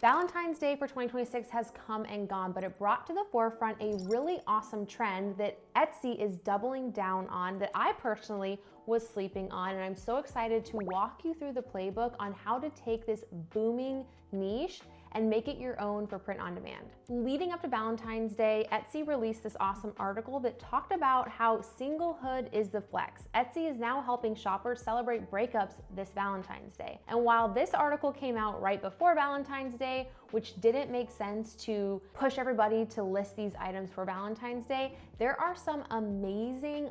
Valentine's Day for 2026 has come and gone, but it brought to the forefront a really awesome trend that Etsy is doubling down on that I personally was sleeping on. And I'm so excited to walk you through the playbook on how to take this booming niche and make it your own for print on demand. Leading up to Valentine's Day, Etsy released this awesome article that talked about how singlehood is the flex. Etsy is now helping shoppers celebrate breakups this Valentine's Day. And while this article came out right before Valentine's Day, which didn't make sense to push everybody to list these items for Valentine's Day, there are some amazing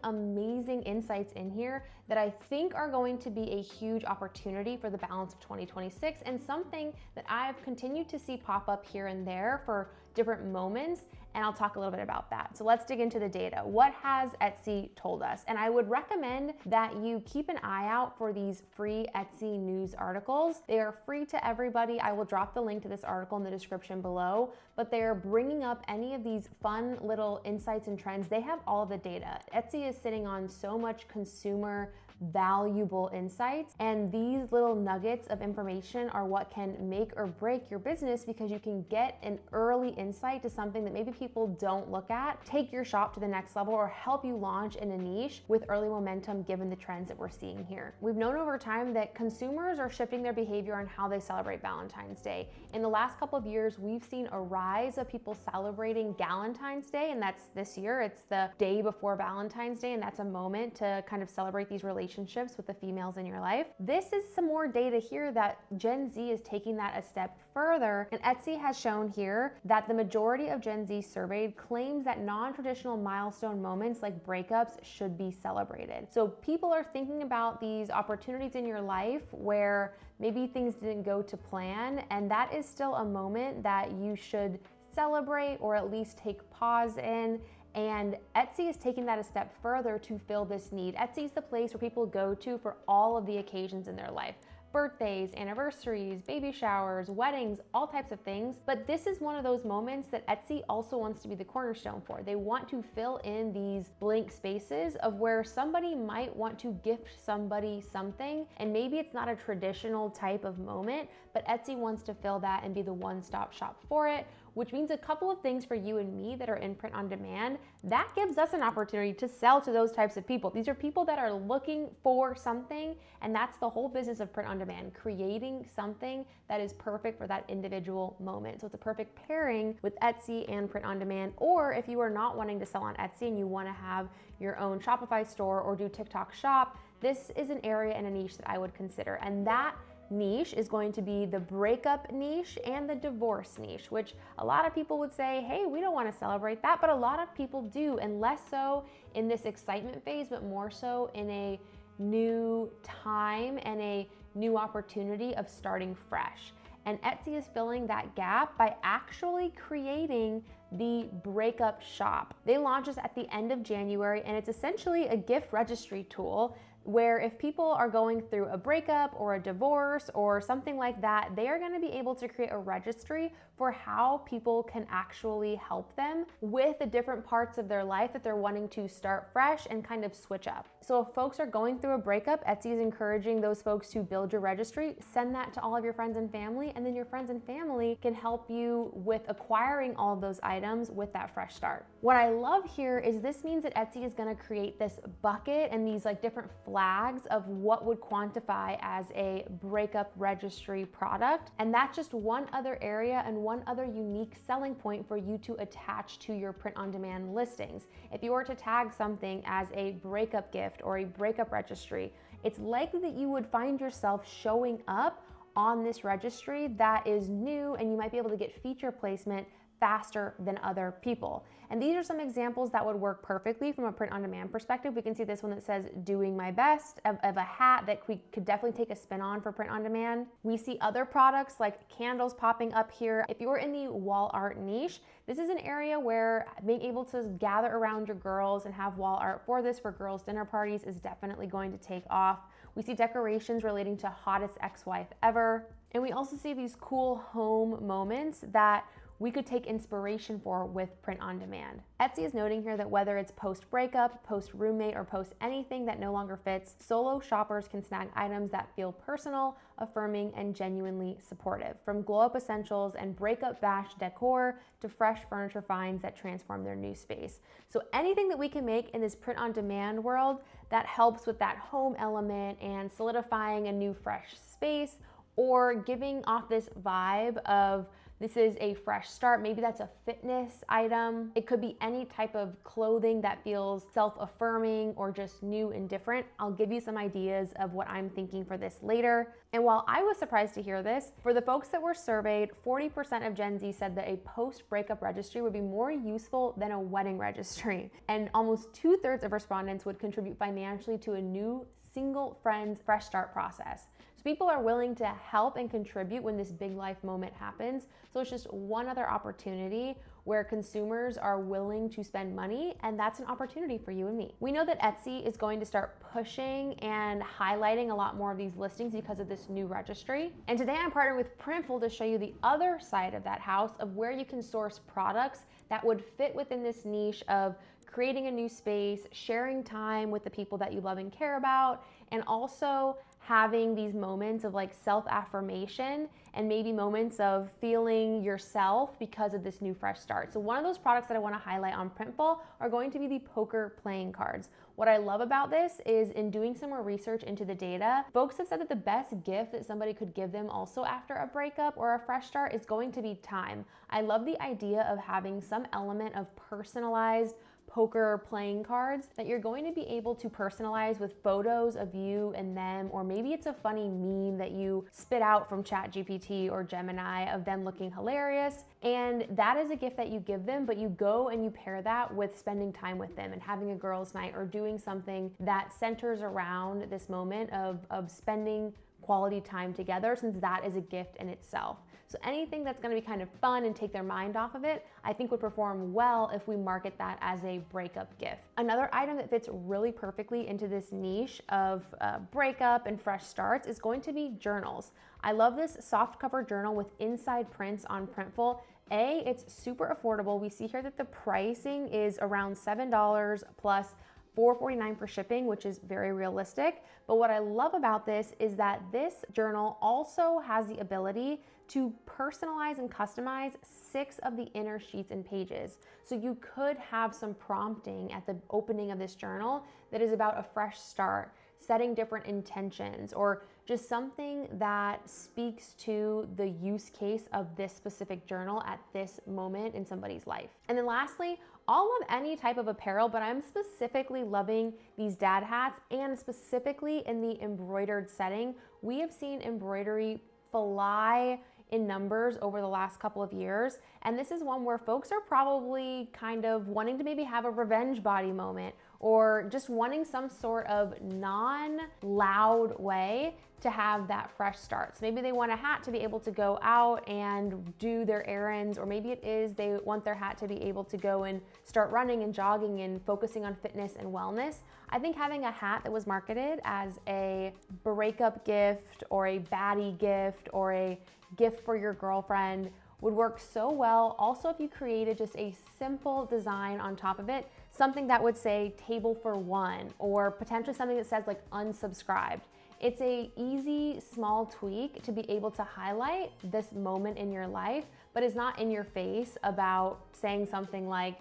insights in here that I think are going to be a huge opportunity for the balance of 2026, and something that I've continued to see pop up here and there for different moments, and I'll talk a little bit about that. So let's dig into the data. What has Etsy told us? And I would recommend that you keep an eye out for these free Etsy news articles. They are free to everybody. I will drop the link to this article in the description below, but they're bringing up any of these fun little insights and trends. They have all of the data. Etsy is sitting on so much consumer valuable insights, and these little nuggets of information are what can make or break your business, because you can get an early insight to something that maybe people don't look at, take your shop to the next level, or help you launch in a niche with early momentum given the trends that we're seeing here. We've known over time that consumers are shifting their behavior on how they celebrate Valentine's Day. In the last couple of years, we've seen a rise of people celebrating Galentine's Day, and that's this year. It's the day before Valentine's Day, and that's a moment to kind of celebrate these relationships with the females in your life. This is some more data here that Gen Z is taking that a step further, and Etsy has shown here that the majority of Gen Z surveyed claims that non-traditional milestone moments like breakups should be celebrated. So people are thinking about these opportunities in your life where maybe things didn't go to plan, and that is still a moment that you should celebrate or at least take pause in. And Etsy is taking that a step further to fill this need. Etsy is the place where people go to for all of the occasions in their life. Birthdays, anniversaries, baby showers, weddings, all types of things. But this is one of those moments that Etsy also wants to be the cornerstone for. They want to fill in these blank spaces of where somebody might want to gift somebody something, and maybe it's not a traditional type of moment, but Etsy wants to fill that and be the one-stop shop for it, which means a couple of things for you and me that are in print on demand. That gives us an opportunity to sell to those types of people. These are people that are looking for something, and that's the whole business of print on demand, creating something that is perfect for that individual moment. So it's a perfect pairing with Etsy and print on demand. Or if you are not wanting to sell on Etsy and you want to have your own Shopify store or do TikTok shop, this is an area and a niche that I would consider. And that niche is going to be the breakup niche and the divorce niche, which a lot of people would say, hey, we don't want to celebrate that, but a lot of people do, and less so in this excitement phase, but more so in a new time and a new opportunity of starting fresh. And Etsy is filling that gap by actually creating the Breakup Shop. They launched this at the end of January, and it's essentially a gift registry tool where if people are going through a breakup or a divorce or something like that, they are going to be able to create a registry for how people can actually help them with the different parts of their life that they're wanting to start fresh and kind of switch up. So if folks are going through a breakup, Etsy is encouraging those folks to build your registry, send that to all of your friends and family, and then your friends and family can help you with acquiring all of those items with that fresh start. What I love here is this means that Etsy is going to create this bucket and these like different flags of what would quantify as a breakup registry product. And that's just one other area and one other unique selling point for you to attach to your print on demand listings. If you were to tag something as a breakup gift or a breakup registry, it's likely that you would find yourself showing up on this registry that is new, and you might be able to get feature placement faster than other people. And these are some examples that would work perfectly from a print on demand perspective. We can see this one that says doing my best of a hat that we could definitely take a spin on for print on demand. We see other products like candles popping up here. If you're in the wall art niche, this is an area where being able to gather around your girls and have wall art for this for girls' dinner parties is definitely going to take off. We see decorations relating to hottest ex-wife ever. And we also see these cool home moments that we could take inspiration for with print on demand. Etsy is noting here that whether it's post-breakup, post-roommate, or post anything that no longer fits, solo shoppers can snag items that feel personal, affirming, and genuinely supportive. From glow-up essentials and breakup bash decor to fresh furniture finds that transform their new space. So anything that we can make in this print on demand world that helps with that home element and solidifying a new fresh space, or giving off this vibe of this is a fresh start. Maybe that's a fitness item. It could be any type of clothing that feels self-affirming or just new and different. I'll give you some ideas of what I'm thinking for this later. And while I was surprised to hear this, for the folks that were surveyed, 40% of Gen Z said that a post-breakup registry would be more useful than a wedding registry. And almost 2/3 of respondents would contribute financially to a new single friends fresh start process. So people are willing to help and contribute when this big life moment happens. So it's just one other opportunity where consumers are willing to spend money, and that's an opportunity for you and me. We know that Etsy is going to start pushing and highlighting a lot more of these listings because of this new registry. And today I'm partnering with Printful to show you the other side of that house of where you can source products that would fit within this niche of creating a new space, sharing time with the people that you love and care about, and also having these moments of like self-affirmation and maybe moments of feeling yourself because of this new fresh start. So one of those products that I want to highlight on Printful are going to be the poker playing cards. What I love about this is in doing some more research into the data, folks have said that the best gift that somebody could give them also after a breakup or a fresh start is going to be time. I love the idea of having some element of personalized poker playing cards that you're going to be able to personalize with photos of you and them, or maybe it's a funny meme that you spit out from ChatGPT or Gemini of them looking hilarious. And that is a gift that you give them, but you go and you pair that with spending time with them and having a girls' night or doing something that centers around this moment of spending quality time together, since that is a gift in itself. So anything that's going to be kind of fun and take their mind off of it, I think would perform well if we market that as a breakup gift. Another item that fits really perfectly into this niche of breakup and fresh starts is going to be journals. I love this soft cover journal with inside prints on Printful. It's super affordable. We see here that the pricing is around $7 plus $4.49 for shipping, which is very realistic. But what I love about this is that this journal also has the ability to personalize and customize 6 of the inner sheets and pages. So you could have some prompting at the opening of this journal that is about a fresh start, setting different intentions, or just something that speaks to the use case of this specific journal at this moment in somebody's life. And then lastly, I'll love any type of apparel, but I'm specifically loving these dad hats, and specifically in the embroidered setting. We have seen embroidery fly in numbers over the last couple of years, and this is one where folks are probably kind of wanting to maybe have a revenge body moment, or just wanting some sort of non-loud way to have that fresh start. So maybe they want a hat to be able to go out and do their errands, or maybe it is they want their hat to be able to go and start running and jogging and focusing on fitness and wellness. I think having a hat that was marketed as a breakup gift or a baddie gift or a gift for your girlfriend would work so well. Also, if you created just a simple design on top of it, something that would say table for one, or potentially something that says like unsubscribed. It's a easy, small tweak to be able to highlight this moment in your life, but it's not in your face about saying something like,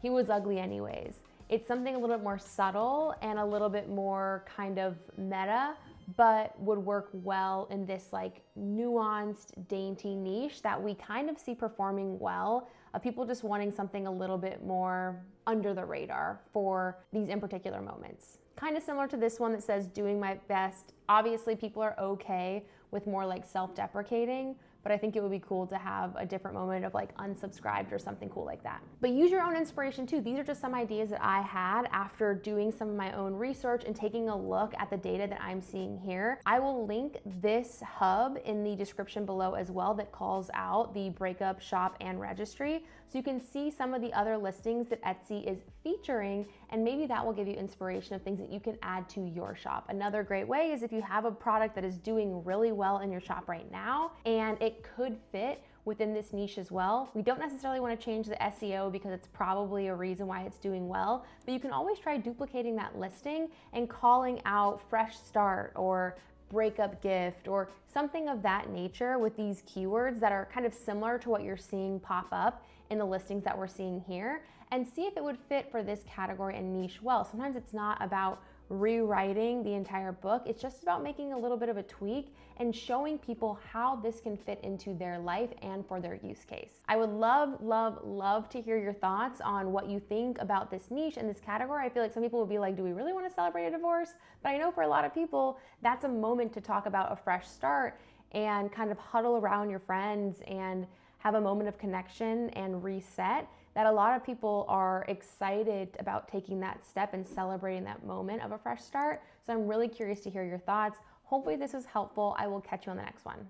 he was ugly anyways. It's something a little bit more subtle and a little bit more kind of meta, but would work well in this like nuanced, dainty niche that we kind of see performing well, of people just wanting something a little bit more under the radar for these in particular moments. Kind of similar to this one that says doing my best. Obviously people are okay with more like self-deprecating, but I think it would be cool to have a different moment of like unsubscribed or something cool like that. But use your own inspiration too. These are just some ideas that I had after doing some of my own research and taking a look at the data that I'm seeing here. I will link this hub in the description below as well that calls out the Breakup Shop and Registry, so you can see some of the other listings that Etsy is featuring, and maybe that will give you inspiration of things that you can add to your shop. Another great way is if you have a product that is doing really well in your shop right now and it could fit within this niche as well. We don't necessarily want to change the SEO because it's probably a reason why it's doing well, but you can always try duplicating that listing and calling out fresh start or breakup gift or something of that nature with these keywords that are kind of similar to what you're seeing pop up in the listings that we're seeing here, and see if it would fit for this category and niche well. Sometimes it's not about rewriting the entire book, it's just about making a little bit of a tweak and showing people how this can fit into their life and for their use case. I would love to hear your thoughts on what you think about this niche and this category. I feel like some people would be like, do we really want to celebrate a divorce? But I know for a lot of people, that's a moment to talk about a fresh start and kind of huddle around your friends and have a moment of connection and reset, that a lot of people are excited about taking that step and celebrating that moment of a fresh start. So I'm really curious to hear your thoughts. Hopefully this was helpful. I will catch you on the next one.